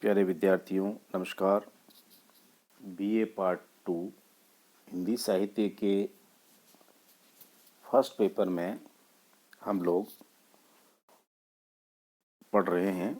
प्यारे विद्यार्थियों नमस्कार। बीए पार्ट 2 हिंदी साहित्य के फर्स्ट पेपर में हम लोग पढ़ रहे हैं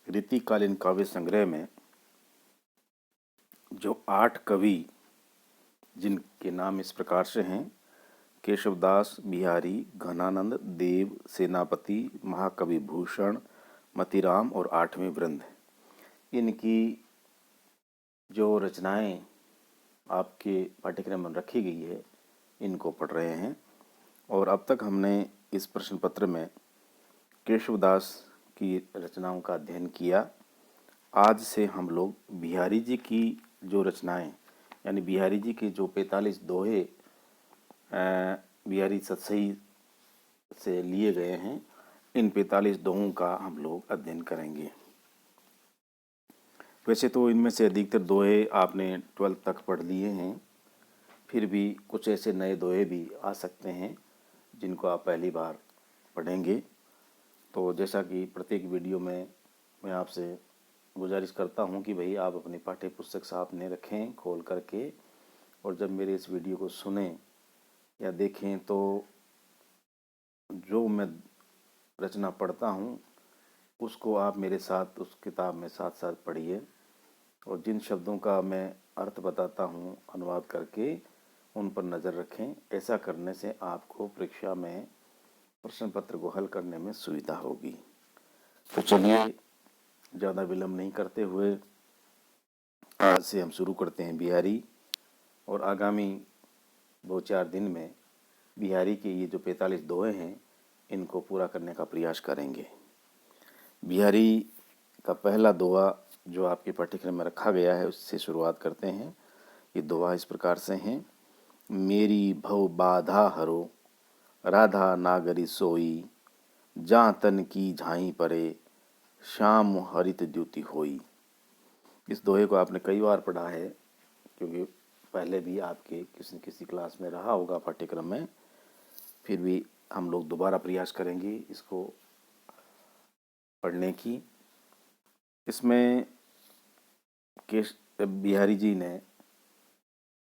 रीतिकालीन काव्य संग्रह में जो 8 कवि जिनके नाम इस प्रकार से हैं: केशवदास, बिहारी, घनानंद, देव, सेनापति, महाकवि भूषण, मतीराम और आठवें वृंद। इनकी जो रचनाएं आपके पाठ्यक्रम में रखी गई है इनको पढ़ रहे हैं। और अब तक हमने इस प्रश्न पत्र में केशवदास की रचनाओं का अध्ययन किया। आज से हम लोग बिहारी जी की जो रचनाएं यानी बिहारी जी के जो 45 दोहे बिहारी सतसई से लिए गए हैं, इन 45 दोहों का हम लोग अध्ययन करेंगे। वैसे तो इनमें से अधिकतर दोहे आपने 12th तक पढ़ लिए हैं, फिर भी कुछ ऐसे नए दोहे भी आ सकते हैं जिनको आप पहली बार पढ़ेंगे। तो जैसा कि प्रत्येक वीडियो में मैं आपसे गुजारिश करता हूं कि भाई आप अपनी पाठ्य पुस्तक सामने रखें खोल करके, और जब मेरे इस वीडियो को सुने या देखें तो जो मैं रचना पढ़ता हूं उसको आप मेरे साथ उस किताब में साथ साथ पढ़िए, और जिन शब्दों का मैं अर्थ बताता हूं अनुवाद करके उन पर नज़र रखें। ऐसा करने से आपको परीक्षा में प्रश्न पत्र को हल करने में सुविधा होगी। तो चलिए ज़्यादा विलम्ब नहीं करते हुए आज से हम शुरू करते हैं बिहारी, और आगामी 2-4 दिन में बिहारी के ये जो 45 दोहे हैं इनको पूरा करने का प्रयास करेंगे। बिहारी का पहला दोहा जो आपके पाठ्यक्रम में रखा गया है उससे शुरुआत करते हैं। ये दोहा इस प्रकार से हैं: मेरी भव बाधा हरो, राधा नागरी सोई, जहाँ तन की झाई परे, श्याम हरित द्युति होई। इस दोहे को आपने कई बार पढ़ा है क्योंकि पहले भी आपके किसी न किसी क्लास में रहा होगा पाठ्यक्रम में, फिर भी हम लोग दोबारा प्रयास करेंगे इसको पढ़ने की। इसमें बिहारी जी ने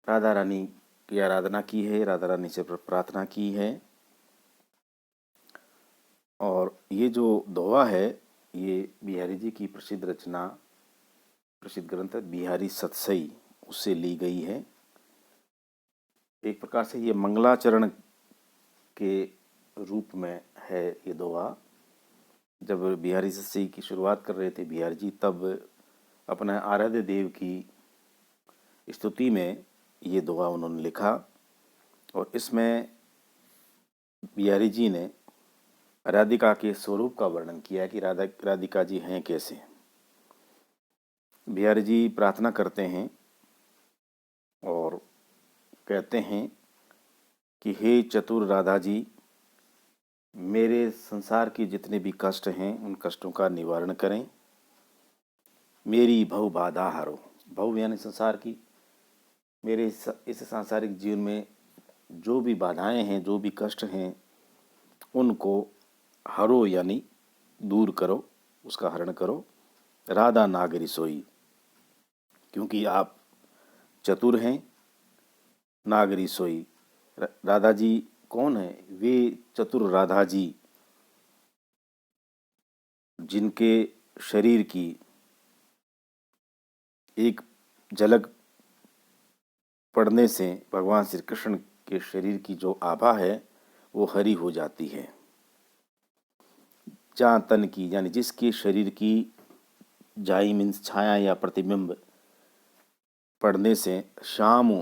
राधा रानी की आराधना की है, राधा रानी से प्रार्थना की है। और ये जो दोहा है ये बिहारी जी की प्रसिद्ध रचना, प्रसिद्ध ग्रंथ है बिहारी सतसई, उससे ली गई है। एक प्रकार से ये मंगलाचरण के रूप में है ये दोहा। जब बिहारी सतसई की शुरुआत कर रहे थे बिहारी जी, तब अपने आराध्य देव की स्तुति में ये दोहा उन्होंने लिखा, और इसमें बिहारी जी ने राधिका के स्वरूप का वर्णन किया कि राधिका जी हैं कैसे। बिहारी जी प्रार्थना करते हैं और कहते हैं कि हे चतुर राधा जी, मेरे संसार के जितने भी कष्ट हैं उन कष्टों का निवारण करें। मेरी भव बाधा हरो, भव यानी संसार की, मेरे इस सांसारिक जीवन में जो भी बाधाएं हैं, जो भी कष्ट हैं, उनको हरो यानी दूर करो, उसका हरण करो। राधा नागरी सोई, क्योंकि आप चतुर हैं। नागरी सोई, राधा जी कौन है? वे चतुर राधा जी जिनके शरीर की एक झलक पड़ने से भगवान श्री कृष्ण के शरीर की जो आभा है वो हरी हो जाती है। जहाँ तन की यानी जिसके शरीर की जाई मीन्स छाया या प्रतिबिंब पड़ने से, श्याम,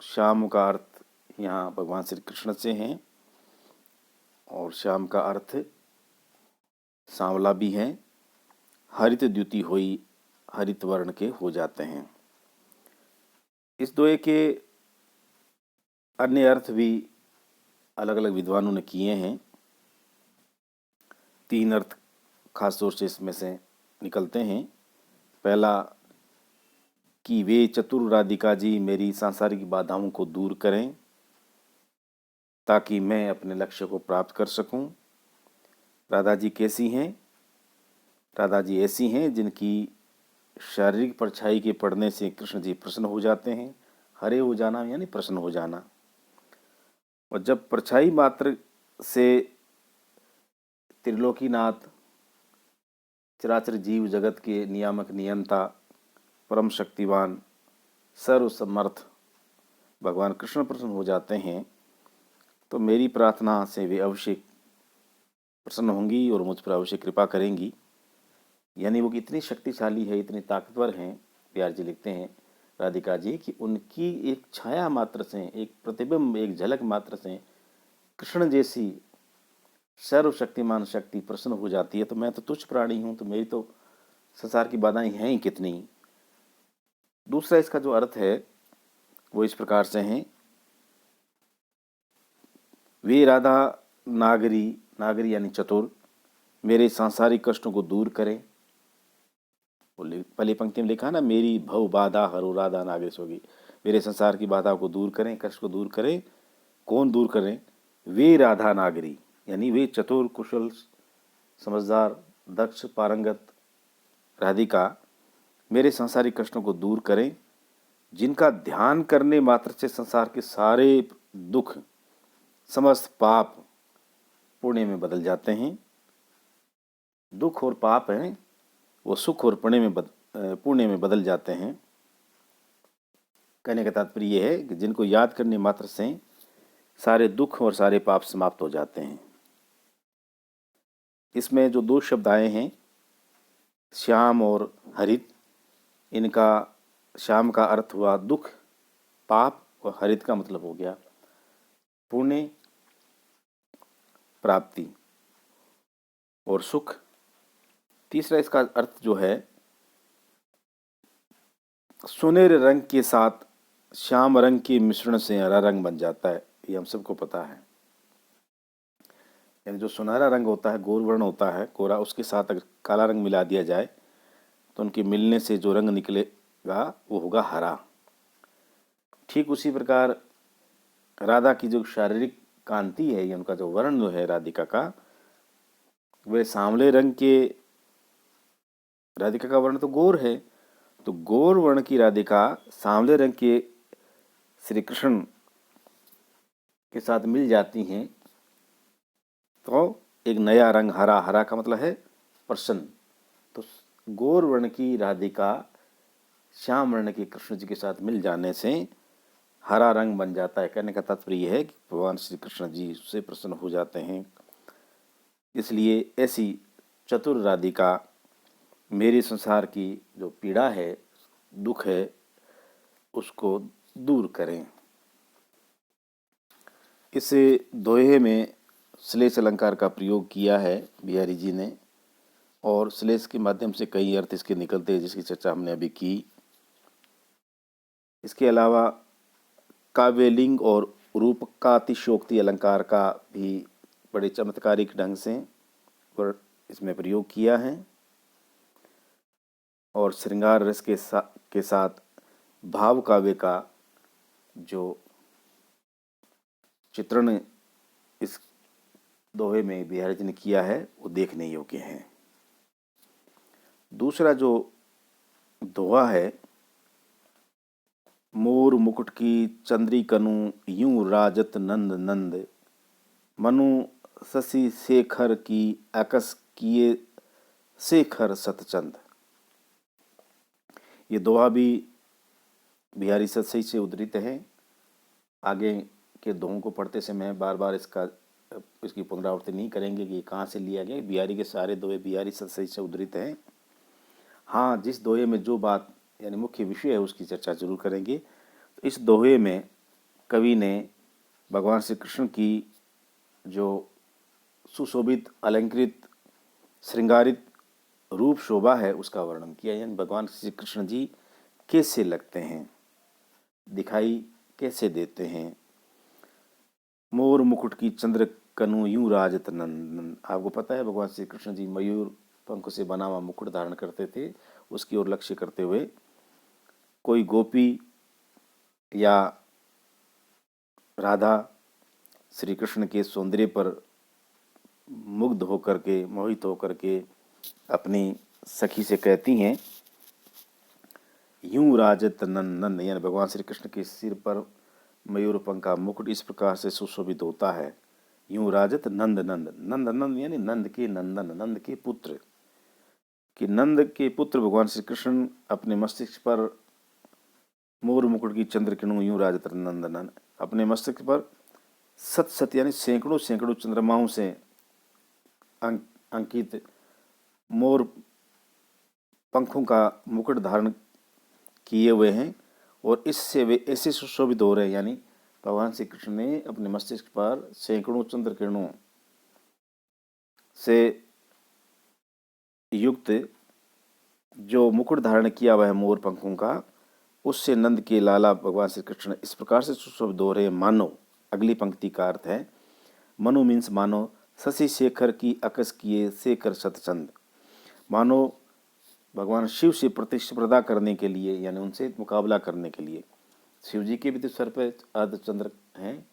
श्याम का अर्थ यहाँ भगवान श्री कृष्ण से हैं, और श्याम का अर्थ सांवला भी है। हरित द्युति हुई, हरित वर्ण के हो जाते हैं। इस दोहे के अन्य अर्थ भी अलग अलग विद्वानों ने किए हैं। 3 अर्थ खास तौर से इसमें से निकलते हैं। पहला कि वे चतुर राधिका जी मेरी सांसारिक बाधाओं को दूर करें ताकि मैं अपने लक्ष्य को प्राप्त कर सकूं। राधा जी कैसी हैं? राधा जी ऐसी हैं जिनकी शारीरिक परछाई के पड़ने से कृष्ण जी प्रसन्न हो जाते हैं। हरे हो जाना यानी प्रसन्न हो जाना। और जब परछाई मात्र से त्रिलोकीनाथ, चराचर जीव जगत के नियामक नियंता, परम शक्तिवान, सर्वसमर्थ भगवान कृष्ण प्रसन्न हो जाते हैं, तो मेरी प्रार्थना से वे अवश्य प्रसन्न होंगी और मुझ पर अवश्य कृपा करेंगी। यानी वो इतनी शक्तिशाली है, इतनी ताकतवर हैं, प्यार जी लिखते हैं राधिका जी, कि उनकी एक छाया मात्र से, एक प्रतिबिंब, एक झलक मात्र से कृष्ण जैसी सर्वशक्तिमान शक्ति प्रसन्न हो जाती है। तो मैं तो तुच्छ प्राणी हूँ, तो मेरी तो संसार की बाधाएं हैं ही कितनी। दूसरा इसका जो अर्थ है वो इस प्रकार से हैं, वे राधा नागरी, नागरी यानी चतुर, मेरे सांसारिक कष्टों को दूर करें। पहली पंक्ति में लिखा ना, मेरी भव बाधा हरो राधा नागरी सोगी, मेरे संसार की बाधा को दूर करें, कष्ट को दूर करें। कौन दूर करें? वे राधा नागरी, यानी वे चतुर, कुशल, समझदार, दक्ष, पारंगत राधिका मेरे सांसारिक कष्टों को दूर करें, जिनका ध्यान करने मात्र से संसार के सारे दुख, समस्त पाप पुण्य में बदल जाते हैं। दुख और पाप हैं वो सुख और पुण्य में बदल जाते हैं। कहने का तात्पर्य यह है कि जिनको याद करने मात्र से सारे दुख और सारे पाप समाप्त हो जाते हैं। इसमें जो दो शब्द आए हैं, श्याम और हरित, इनका श्याम का अर्थ हुआ दुख, पाप, और हरित का मतलब हो गया पुण्य, प्राप्ति और सुख। तीसरा इसका अर्थ जो है, सुनहरे रंग के साथ श्याम रंग के मिश्रण से हरा रंग बन जाता है, ये हम सबको पता है। यानी जो सुनहरा रंग होता है, गौरवर्ण होता है, कोरा, उसके साथ अगर काला रंग मिला दिया जाए तो उनके मिलने से जो रंग निकलेगा वो होगा हरा। ठीक उसी प्रकार राधा की जो शारीरिक कांति है, या उनका जो वर्ण जो है राधिका का, वह सांवले रंग के, राधिका का वर्ण तो गौर है, तो गौर वर्ण की राधिका सांवले रंग के श्री कृष्ण के साथ मिल जाती हैं तो एक नया रंग, हरा, हरा का मतलब है प्रसन्न। तो गौर वर्ण की राधिका श्याम वर्ण के कृष्ण जी के साथ मिल जाने से हरा रंग बन जाता है। कहने का तात्पर्य यह है कि भगवान श्री कृष्ण जी से प्रसन्न हो जाते हैं। इसलिए ऐसी चतुर राधिका मेरे संसार की जो पीड़ा है, दुख है, उसको दूर करें। इस दोहे में श्लेष अलंकार का प्रयोग किया है बिहारी जी ने, और श्लेष के माध्यम से कई अर्थ इसके निकलते हैं, जिसकी चर्चा हमने अभी की। इसके अलावा काव्यलिंग और रूपकातिशोक्ति अलंकार का भी बड़े चमत्कारिक ढंग से इसमें प्रयोग किया है, और श्रृंगार रस के साथ भाव काव्य का जो चित्रण इस दोहे में बिहारी जी ने किया है वो देखने योग्य है। दूसरा जो दोहा है, मोर मुकुट की चंद्री कनु यूं राजत नंद नंद, मनु शशि शेखर की अकस किए शेखर सतचंद। ये दोहा भी बिहारी सतसई से उद्धृत है। आगे के दोहों को पढ़ते समय बार बार इसकी पुनरावृत्ति नहीं करेंगे कि कहाँ से लिया गया। बिहारी के सारे दोहे बिहारी सतसई से उद्धृत हैं। हाँ, जिस दोहे में जो बात यानी मुख्य विषय है उसकी चर्चा जरूर करेंगे। तो इस दोहे में कवि ने भगवान श्री कृष्ण की जो सुशोभित, अलंकृत, श्रृंगारित रूप शोभा है उसका वर्णन किया। यानी भगवान श्री कृष्ण जी कैसे लगते हैं, दिखाई कैसे देते हैं। मोर मुकुट की चंद्र कनु यूं राजत नंदन। आपको पता है भगवान श्री कृष्ण जी मयूर पंख से बना हुआ मुकुट धारण करते थे। उसकी ओर लक्ष्य करते हुए कोई गोपी या राधा श्री कृष्ण के सौंदर्य पर मुग्ध होकर के, मोहित होकर के अपनी सखी से कहती हैं यूं राजत नंद, यानी भगवान श्री कृष्ण के सिर पर मयूर पंख का मुकुट इस प्रकार से सुशोभित होता है। यूं राजत नंद नंद, नंद नंद यानी नंद के नंदन, नंद के पुत्र, कि नंद के पुत्र भगवान श्री कृष्ण अपने मस्तिष्क पर मोर मुकुट की चंद्र किरणों यूं राजत नंदनन, अपने मस्तिष्क पर सत सत यानी सैकड़ों सैकड़ों चंद्रमाओं से अंकित मोर पंखों का मुकुट धारण किए हुए हैं, और इससे वे ऐसे सुशोभित हो रहे हैं, यानी भगवान श्री कृष्ण ने अपने मस्तिष्क पर सैकड़ों चंद्र किरणों से युक्त जो मुकुट धारण किया हुआ है मोर पंखों का, उससे नंद के लाला भगवान श्री कृष्ण इस प्रकार से सुशोभित हो रहे हैं मानो। अगली पंक्ति का अर्थ है मनु मीन्स मानो, शशि शेखर की अकस किए शेखर सतचंद, मानो भगवान शिव से प्रतिस्पर्धा करने के लिए, यानी उनसे मुकाबला करने के लिए। शिव जी के भी तो सर पे अर्धचंद्र हैं,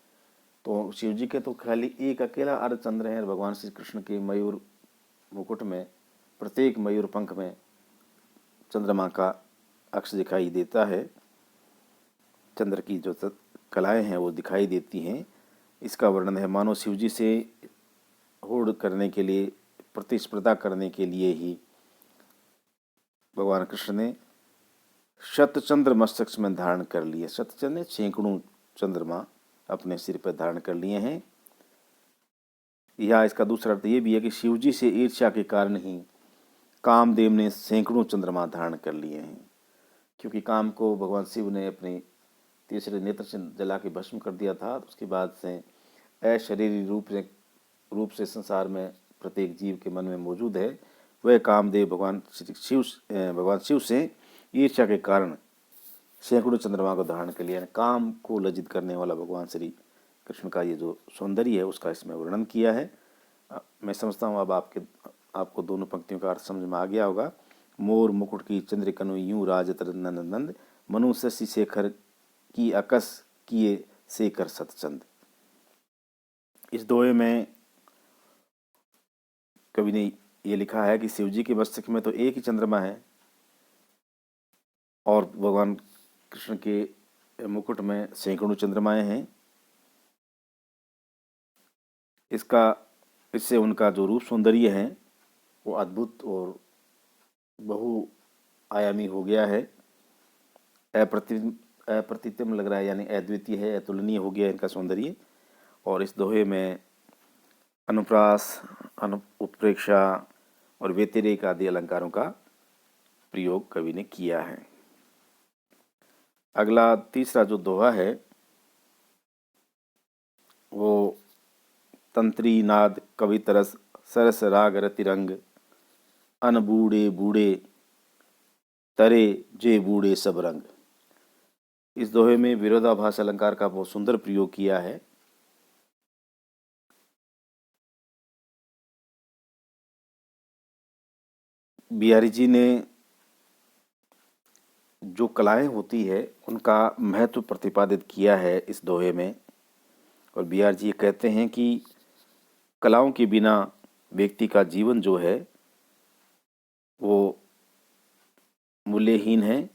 तो शिव जी के तो खाली एक अकेला अर्धचंद्र है, भगवान श्री कृष्ण के मयूर मुकुट में प्रत्येक मयूर पंख में चंद्रमा का अक्ष दिखाई देता है, चंद्र की जो कलाएं हैं वो दिखाई देती हैं। इसका वर्णन है मानो शिव जी से होड़ करने के लिए, प्रतिस्पर्धा करने के लिए ही भगवान कृष्ण ने शतचंद्र मस्तक में धारण कर लिए। शतचंद्र सैकड़ों चंद्रमा अपने सिर पर धारण कर लिए हैं। यह इसका दूसरा अर्थ ये भी है कि शिव जी से ईर्ष्या के कारण ही कामदेव ने सैकड़ों चंद्रमा धारण कर लिए हैं, क्योंकि काम को भगवान शिव ने अपने तीसरे नेत्र से जला के भस्म कर दिया था। उसके बाद से अशरीरी रूप से संसार में प्रत्येक जीव के मन में मौजूद है। वह कामदेव भगवान शिव से ईर्ष्या के कारण सैकड़ों चंद्रमा को धारण कर लिया। काम को लज्जित करने वाला भगवान श्री कृष्ण का ये जो सौंदर्य है उसका इसमें वर्णन किया है। मैं समझता हूँ अब आपको दोनों पंक्तियों का अर्थ समझ में आ गया होगा। मोर मुकुट की चंद्रिकनु यूं राजत नंद, मनु शशि शेखर की अकस किए शेखर सतचंद। इस दोहे में कवि ने ये लिखा है कि शिव जी के मस्तक में तो एक ही चंद्रमा है और भगवान कृष्ण के मुकुट में सैकड़ों चंद्रमाएं हैं। इससे उनका जो रूप सौंदर्य है वो अद्भुत और बहुआयामी हो गया है, अप्रतिम लग रहा है, यानी अद्वितीय है, अतुलनीय हो गया इनका सौंदर्य। और इस दोहे में अनुप्रास, उत्प्रेक्षा और व्यतिरेक आदि अलंकारों का प्रयोग कवि ने किया है। अगला तीसरा जो दोहा है वो तंत्री नाद कवि तरस सरस राग रतिरंग, अन बूढ़े बूढ़े तरे जे बूढ़े सब रंग। इस दोहे में विरोधाभास अलंकार का बहुत सुंदर प्रयोग किया है। बिहारी जी ने जो कलाएं होती है उनका महत्व प्रतिपादित किया है इस दोहे में। और बिहार जी कहते हैं कि कलाओं के बिना व्यक्ति का जीवन जो है वो मूल्यहीन है,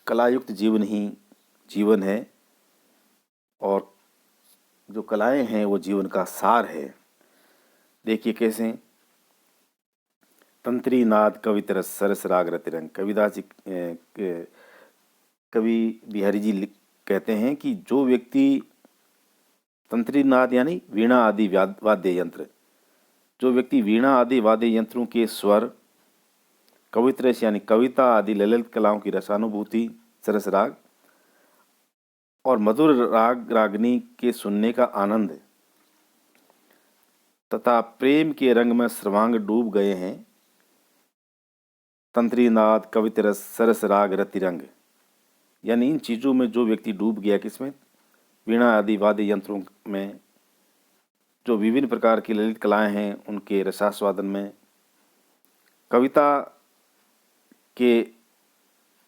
कलायुक्त जीवन ही जीवन है, और जो कलाएं हैं वो जीवन का सार है। देखिए कैसे, तंत्री नाद कवि तरस सरस राग रतिरंग। कविदास जी कवि बिहारी जी कहते हैं कि जो व्यक्ति तंत्री नाद यानी वीणा आदि वाद्य यंत्र, जो व्यक्ति वीणा आदि वाद्य यंत्रों के स्वर, कवित्रस यानी कविता आदि ललित कलाओं की रसानुभूति, सरस राग और मधुर राग रागनी के सुनने का आनंद तथा प्रेम के रंग में सर्वांग डूब गए हैं, तंत्री नाद कवितरस सरस राग रतिरंग, यानी इन चीज़ों में जो व्यक्ति डूब गया, किसमें, वीणा आदि वाद्य यंत्रों में, जो विभिन्न प्रकार की ललित कलाएं हैं उनके रसास्वादन में, कविता के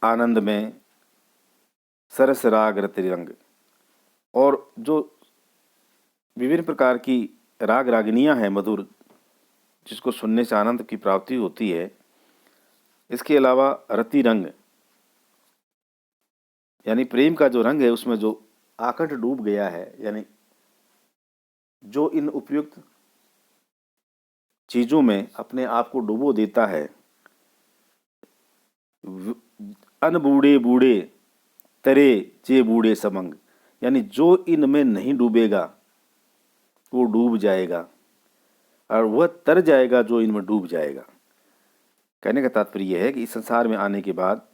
आनंद में, सरस राग रतिरंग, और जो विभिन्न प्रकार की राग रागिनियां हैं मधुर, जिसको सुनने से आनंद की प्राप्ति होती है। इसके अलावा रतिरंग यानी प्रेम का जो रंग है उसमें जो आकंठ डूब गया है, यानी जो इन उपयुक्त चीजों में अपने आप को डुबो देता है, अन बूढ़े बूढ़े तरे जे बूढ़े समंग, यानी जो इनमें नहीं डूबेगा वो डूब जाएगा और वह तर जाएगा जो इनमें डूब जाएगा। कहने का तात्पर्य यह है कि इस संसार में आने के बाद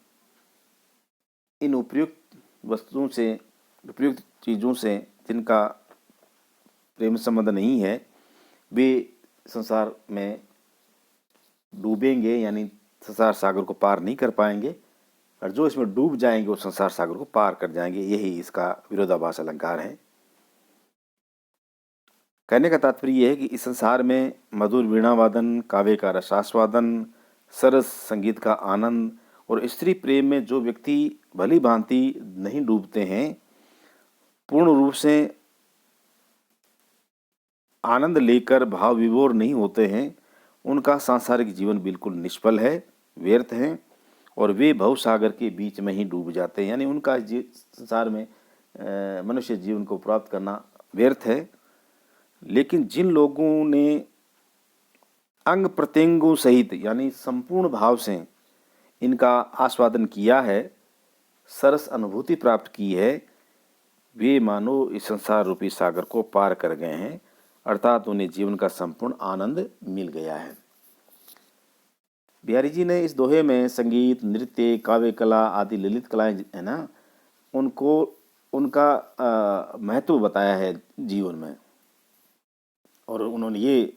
इन उपयुक्त वस्तुओं से, उपयुक्त चीज़ों से जिनका प्रेम संबंध नहीं है, वे संसार में डूबेंगे, यानी संसार सागर को पार नहीं कर पाएंगे, और जो इसमें डूब जाएंगे वो संसार सागर को पार कर जाएंगे। यही इसका विरोधाभास अलंकार है। कहने का तात्पर्य यह है कि इस संसार में मधुर वीणा वादन, काव्य का रसास्वादन, सरस संगीत का आनंद और स्त्री प्रेम में जो व्यक्ति भली भांति नहीं डूबते हैं, पूर्ण रूप से आनंद लेकर भाव विभोर नहीं होते हैं, उनका सांसारिक जीवन बिल्कुल निष्फल है, व्यर्थ है, और वे भवसागर के बीच में ही डूब जाते हैं। यानी उनका संसार में मनुष्य जीवन को प्राप्त करना व्यर्थ है। लेकिन जिन लोगों ने अंग प्रत्यंगों सहित, यानी संपूर्ण भाव से इनका आस्वादन किया है, सरस अनुभूति प्राप्त की है, वे मानो इस संसार रूपी सागर को पार कर गए हैं, अर्थात उन्हें जीवन का संपूर्ण आनंद मिल गया है। बिहारी जी ने इस दोहे में संगीत, नृत्य, काव्य कला आदि ललित कलाएं है ना, उनको उनका महत्व बताया है जीवन में, और उन्होंने ये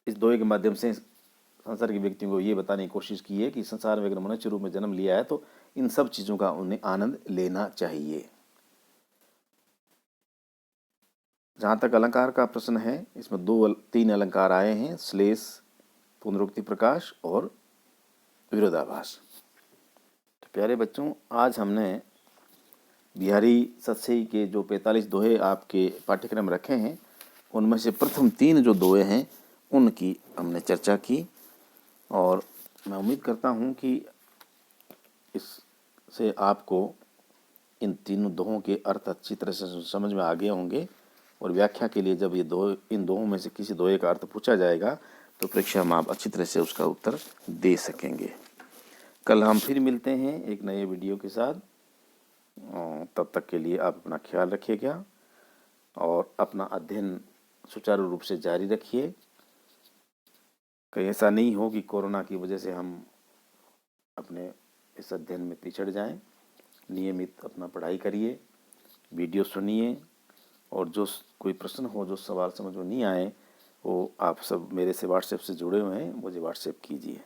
इस दोहे के माध्यम से संसार के व्यक्तियों को ये बताने की कोशिश की है कि संसार में अगर मनुष्य रूप में जन्म लिया है तो इन सब चीज़ों का उन्हें आनंद लेना चाहिए। जहाँ तक अलंकार का प्रश्न है, इसमें 2-3 अलंकार आए हैं, श्लेष, पुनरुक्ति प्रकाश और विरोधाभास। तो प्यारे बच्चों, आज हमने बिहारी सतसई के जो 45 दोहे आपके पाठ्यक्रम रखे हैं, उनमें से प्रथम 3 जो दोहे हैं उनकी हमने चर्चा की, और मैं उम्मीद करता हूँ कि इससे आपको इन तीनों दोहों के अर्थ अच्छी तरह से समझ में आ गए होंगे, और व्याख्या के लिए जब ये इन दोहों में से किसी दोहे का अर्थ पूछा जाएगा तो परीक्षा में आप अच्छी तरह से उसका उत्तर दे सकेंगे। कल हम फिर मिलते हैं एक नए वीडियो के साथ। तब तक के लिए आप अपना ख्याल रखिएगा और अपना अध्ययन सुचारू रूप से जारी रखिए। कहीं ऐसा नहीं हो कि कोरोना की वजह से हम अपने इस अध्ययन में पिछड़ जाएं। नियमित अपना पढ़ाई करिए, वीडियो सुनिए, और जो कोई प्रश्न हो, जो सवाल समझ में नहीं आए, वो आप सब मेरे से व्हाट्सएप से जुड़े हुए हैं, मुझे व्हाट्सएप कीजिए।